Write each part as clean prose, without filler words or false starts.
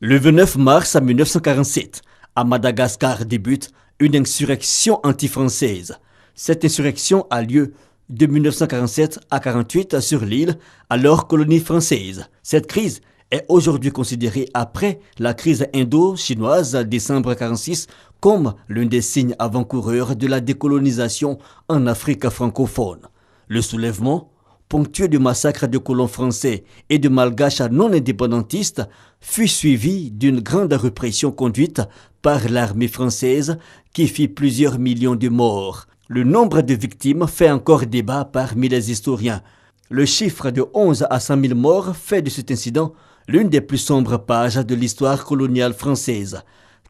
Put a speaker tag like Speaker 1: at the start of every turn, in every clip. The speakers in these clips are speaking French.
Speaker 1: Le 29 mars 1947, à Madagascar débute une insurrection anti-française. Cette insurrection a lieu de 1947 à 1948 sur l'île, alors colonie française. Cette crise est aujourd'hui considérée, après la crise indo-chinoise décembre 1946, comme l'un des signes avant-coureurs de la décolonisation en Afrique francophone. Le soulèvement, ponctué de massacres de colons français et de malgaches non indépendantistes, fut suivi d'une grande répression conduite par l'armée française qui fit plusieurs millions de morts. Le nombre de victimes fait encore débat parmi les historiens. Le chiffre de 11 à 100 000 morts fait de cet incident l'une des plus sombres pages de l'histoire coloniale française.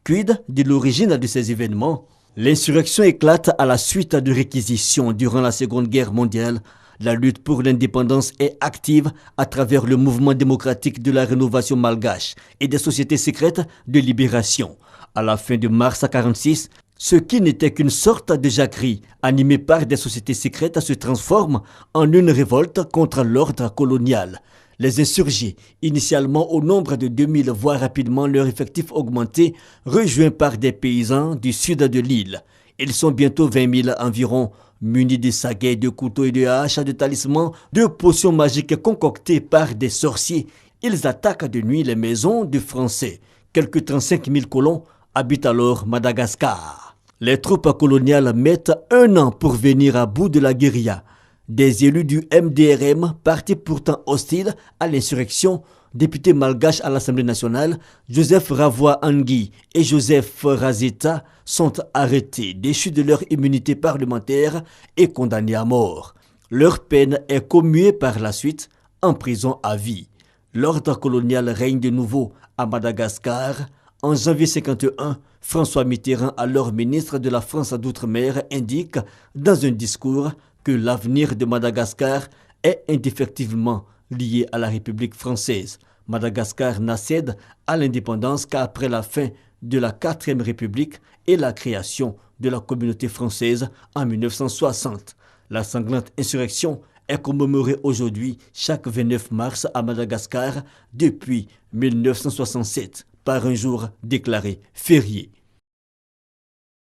Speaker 1: Quid de l'origine de ces événements? L'insurrection éclate à la suite de réquisitions durant la Seconde Guerre mondiale. La lutte pour l'indépendance est active à travers le mouvement démocratique de la rénovation malgache et des sociétés secrètes de libération. À la fin de mars 1946, ce qui n'était qu'une sorte de jacquerie animée par des sociétés secrètes se transforme en une révolte contre l'ordre colonial. Les insurgés, initialement au nombre de 2000, voient rapidement leur effectif augmenter, rejoints par des paysans du sud de l'île. Ils sont bientôt 20 000 environ, munis de saguets, de couteaux et de haches, de talismans, de potions magiques concoctées par des sorciers. Ils attaquent de nuit les maisons de Français. Quelques 35 000 colons habitent alors Madagascar. Les troupes coloniales mettent 1 an pour venir à bout de la guérilla. Des élus du MDRM, parti pourtant hostile à l'insurrection, députés malgaches à l'Assemblée nationale, Joseph Ravoy-Angui et Joseph Razeta, sont arrêtés, déchus de leur immunité parlementaire et condamnés à mort. Leur peine est commuée par la suite en prison à vie. L'ordre colonial règne de nouveau à Madagascar. En janvier 1951, François Mitterrand, alors ministre de la France d'Outre-mer, indique dans un discours que l'avenir de Madagascar est indéfectiblement lié à la République française. Madagascar n'accède à l'indépendance qu'après la fin de la 4e République et la création de la communauté française en 1960. La sanglante insurrection est commémorée aujourd'hui chaque 29 mars à Madagascar depuis 1967 par un jour déclaré férié.